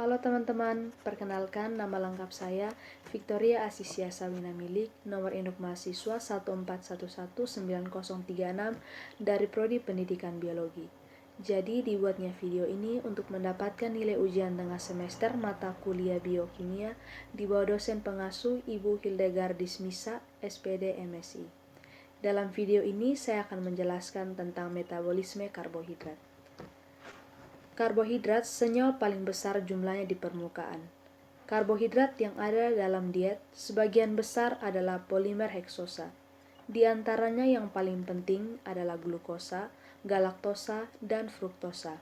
Halo teman-teman, perkenalkan nama lengkap saya Victoria Asisia Sawina Milik, nomor induk mahasiswa 1411936 dari Prodi Pendidikan Biologi. Jadi dibuatnya video ini untuk mendapatkan nilai ujian tengah semester mata kuliah biokimia di bawah dosen pengasuh Ibu Hildegardis Misa, SPD MSI. Dalam video ini saya akan menjelaskan tentang metabolisme karbohidrat. Karbohidrat senyawa paling besar jumlahnya di permukaan. Karbohidrat yang ada dalam diet sebagian besar adalah polimer heksosa. Di antaranya yang paling penting adalah glukosa, galaktosa, dan fruktosa.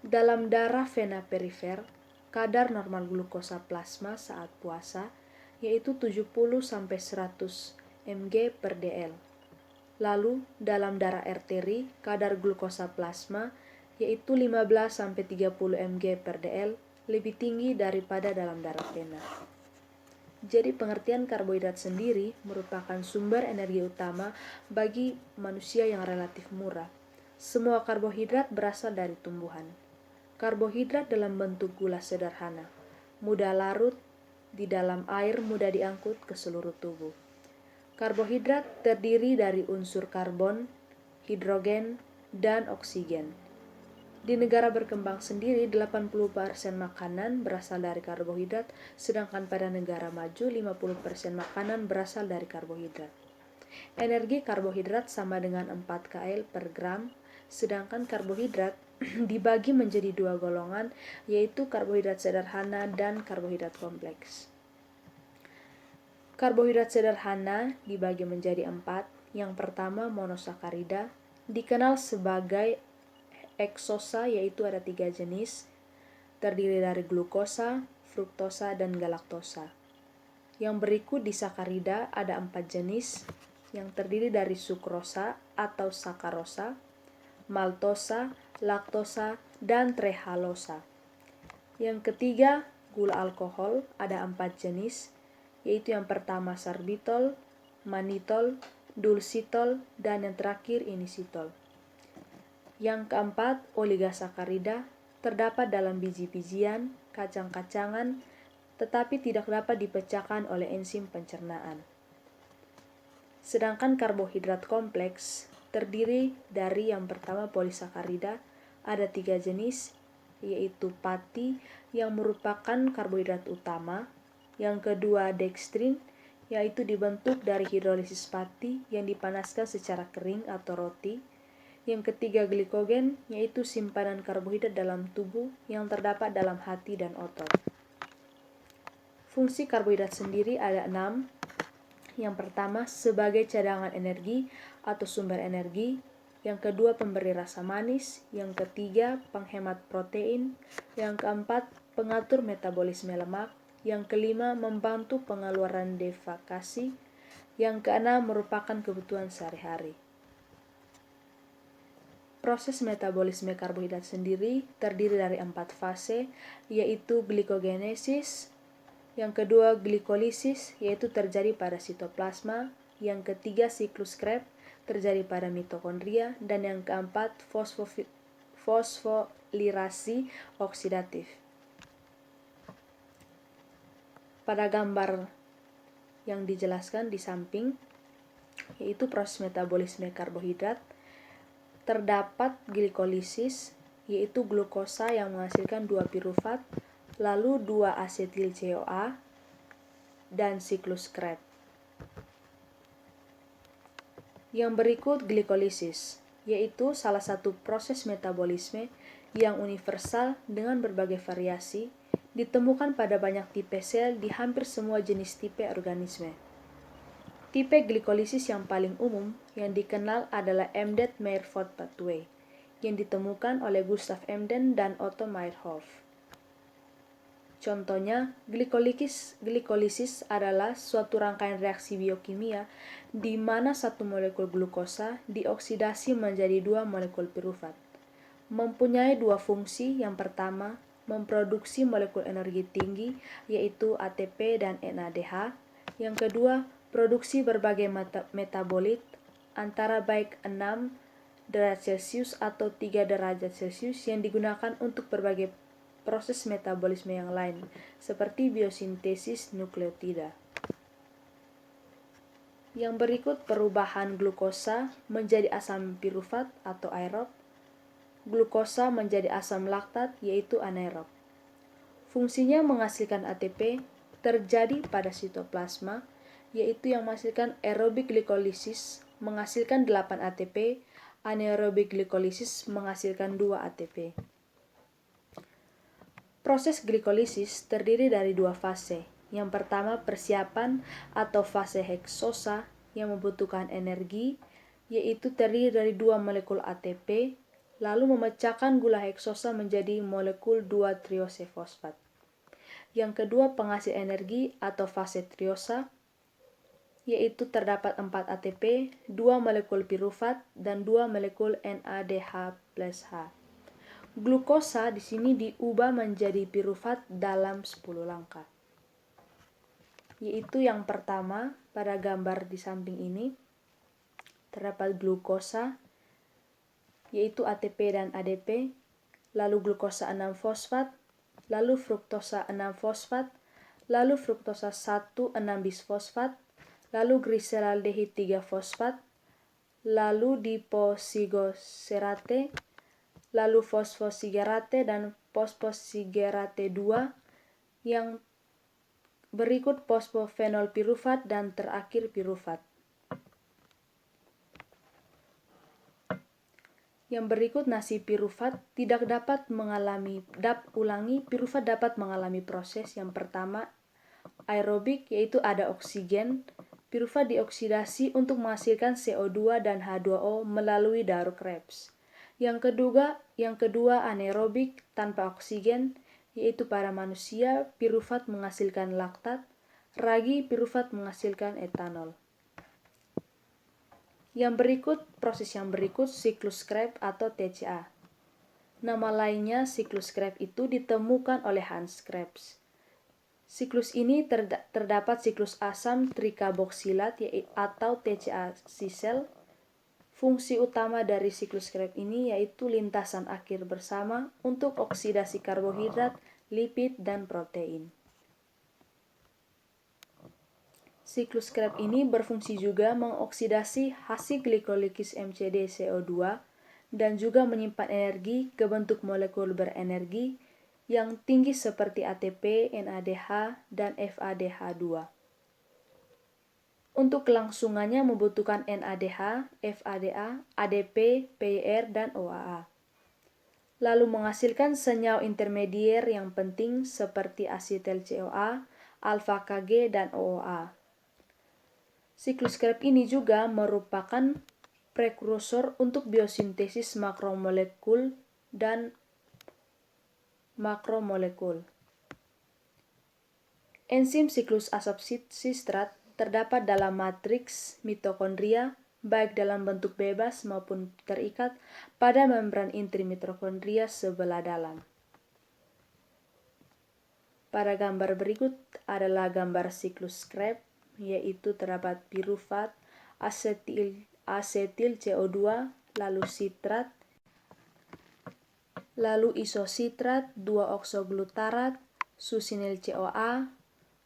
Dalam darah vena perifer, kadar normal glukosa plasma saat puasa yaitu 70-100 mg per dl. Lalu, dalam darah arteri, kadar glukosa plasma yaitu 15-30 mg per dl lebih tinggi daripada dalam darah vena. Jadi pengertian karbohidrat sendiri merupakan sumber energi utama bagi manusia yang relatif murah. Semua karbohidrat berasal dari tumbuhan. Karbohidrat dalam bentuk gula sederhana, mudah larut di dalam air, mudah diangkut ke seluruh tubuh. Karbohidrat terdiri dari unsur karbon, hidrogen, dan oksigen. Di negara berkembang sendiri, 80% makanan berasal dari karbohidrat, sedangkan pada negara maju, 50% makanan berasal dari karbohidrat. Energi karbohidrat sama dengan 4 kcal per gram, sedangkan karbohidrat dibagi menjadi dua golongan, yaitu karbohidrat sederhana dan karbohidrat kompleks. Karbohidrat sederhana dibagi menjadi 4. Yang pertama monosakarida, dikenal sebagai heksosa, yaitu ada 3 jenis, terdiri dari glukosa, fruktosa, dan galaktosa. Yang berikut disakarida ada 4 jenis, yang terdiri dari sukrosa atau sakarosa, maltosa, laktosa, dan trehalosa. Yang ketiga, gula alkohol ada 4 jenis, yaitu yang pertama sorbitol, manitol, dulsitol, dan yang terakhir inositol. Yang keempat, oligosakarida terdapat dalam biji-bijian, kacang-kacangan, tetapi tidak dapat dipecahkan oleh enzim pencernaan. Sedangkan karbohidrat kompleks terdiri dari yang pertama polisakarida, ada 3 jenis, yaitu pati yang merupakan karbohidrat utama, yang kedua dextrin, yaitu dibentuk dari hidrolisis pati yang dipanaskan secara kering atau roti, yang ketiga glikogen, yaitu simpanan karbohidrat dalam tubuh yang terdapat dalam hati dan otot. Fungsi karbohidrat sendiri ada 6. Yang pertama, sebagai cadangan energi atau sumber energi. Yang kedua, pemberi rasa manis. Yang ketiga, penghemat protein. Yang keempat, pengatur metabolisme lemak. Yang kelima, membantu pengeluaran defekasi. Yang keenam, merupakan kebutuhan sehari-hari. Proses metabolisme karbohidrat sendiri terdiri dari 4 fase, yaitu glikogenesis, yang kedua glikolisis, yaitu terjadi pada sitoplasma, yang ketiga siklus Krebs, terjadi pada mitokondria, dan yang keempat fosfolirasi oksidatif. Pada gambar yang dijelaskan di samping, yaitu proses metabolisme karbohidrat, terdapat glikolisis, yaitu glukosa yang menghasilkan 2 pirufat, lalu 2 asetil CoA, dan siklus Krebs. Yang berikut glikolisis, yaitu salah satu proses metabolisme yang universal dengan berbagai variasi, ditemukan pada banyak tipe sel di hampir semua jenis tipe organisme. Tipe glikolisis yang paling umum yang dikenal adalah Emdet-Meyerhof pathway, yang ditemukan oleh Gustav Emden dan Otto Meyerhof. Contohnya, glikolisis adalah suatu rangkaian reaksi biokimia di mana satu molekul glukosa dioksidasi menjadi 2 molekul pirufat. Mempunyai 2 fungsi, yang pertama, memproduksi molekul energi tinggi, yaitu ATP dan NADH. Yang kedua, produksi berbagai metabolit antara baik 6 derajat Celcius atau 3 derajat Celcius yang digunakan untuk berbagai proses metabolisme yang lain, seperti biosintesis nukleotida. Yang berikut perubahan glukosa menjadi asam pirufat atau aerob, glukosa menjadi asam laktat yaitu anaerob. Fungsinya menghasilkan ATP terjadi pada sitoplasma, yaitu yang menghasilkan aerobik glikolisis menghasilkan 8 ATP, anaerobik glikolisis menghasilkan 2 ATP. Proses glikolisis terdiri dari 2 fase. Yang pertama persiapan atau fase heksosa yang membutuhkan energi, yaitu terdiri dari 2 molekul ATP, lalu memecahkan gula heksosa menjadi molekul 2-triose-fosfat. Yang kedua penghasil energi atau fase triosa, yaitu terdapat 4 ATP, 2 molekul pirufat, dan 2 molekul NADH+H. Glukosa di sini diubah menjadi pirufat dalam 10 langkah. Yaitu yang pertama, pada gambar di samping ini, terdapat glukosa, yaitu ATP dan ADP, lalu glukosa 6-fosfat, lalu fruktosa 6-fosfat, lalu fruktosa 1,6-bisfosfat, lalu gliseraldehid 3-fosfat, lalu diposigoserate, lalu fosfosigerate dan fosfosigerate 2, yang berikut fosfofenol pirufat dan terakhir pirufat. Yang berikut nasi pirufat tidak dapat pirufat dapat mengalami proses yang pertama aerobik, yaitu ada oksigen. Pirufat dioksidasi untuk menghasilkan CO2 dan H2O melalui daur Krebs. Yang kedua anaerobik tanpa oksigen, yaitu pada manusia pirufat menghasilkan laktat, ragi pirufat menghasilkan etanol. Proses yang berikut siklus Krebs atau TCA. Nama lainnya siklus Krebs itu ditemukan oleh Hans Krebs. Siklus ini terdapat siklus asam trikarboksilat atau TCA sisel. Fungsi utama dari siklus Krebs ini yaitu lintasan akhir bersama untuk oksidasi karbohidrat, lipid, dan protein. Siklus Krebs ini berfungsi juga mengoksidasi hasil glikolisis MCD-CO2 dan juga menyimpan energi ke bentuk molekul berenergi yang tinggi seperti ATP, NADH, dan FADH2. Untuk kelangsungannya membutuhkan NADH, FADA, ADP, PIR, dan OAA. Lalu menghasilkan senyawa intermedier yang penting seperti asetil-CoA, alfa-KG, dan OOA. Siklus Krebs ini juga merupakan prekursor untuk biosintesis makromolekul dan makromolekul. Enzim siklus asap sistrat terdapat dalam matriks mitokondria, baik dalam bentuk bebas maupun terikat pada membran inti mitokondria sebelah dalam. Pada gambar berikut adalah gambar siklus Krebs, yaitu terdapat pirufat, asetil CO2, lalu sitrat, lalu isositrat, 2-oksoglutarat, susinil CoA,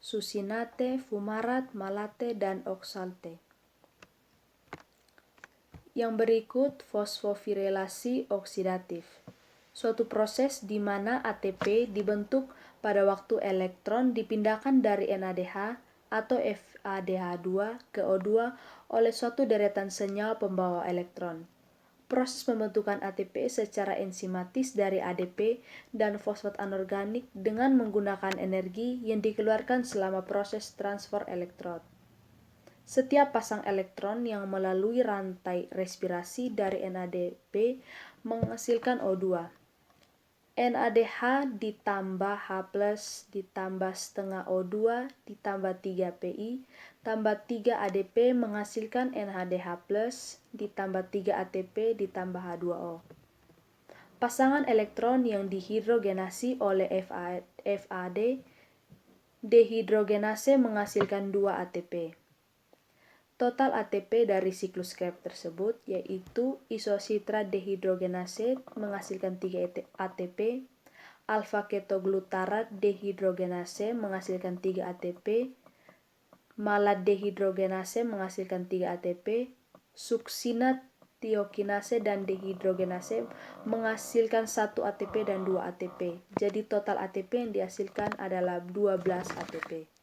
susinate, fumarat, malate, dan oksalte. Yang berikut fosfofirilasi oksidatif, suatu proses di mana ATP dibentuk pada waktu elektron dipindahkan dari NADH atau FADH2 ke O2 oleh suatu deretan senyawa pembawa elektron. Proses pembentukan ATP secara enzimatis dari ADP dan fosfat anorganik dengan menggunakan energi yang dikeluarkan selama proses transfer elektron. Setiap pasang elektron yang melalui rantai respirasi dari NADP menghasilkan O2. NADH ditambah H+ ditambah setengah O2 ditambah 3 Pi tambah 3 ADP menghasilkan NADH+ ditambah 3 ATP ditambah H2O. Pasangan elektron yang dihidrogenasi oleh FAD dehidrogenase menghasilkan 2 ATP. Total ATP dari siklus Krebs tersebut yaitu isositrat dehidrogenase menghasilkan 3 ATP, alfa-ketoglutarat dehidrogenase menghasilkan 3 ATP, malat dehidrogenase menghasilkan 3 ATP, suksinat tiokinase dan dehidrogenase menghasilkan 1 ATP dan 2 ATP. Jadi total ATP yang dihasilkan adalah 12 ATP.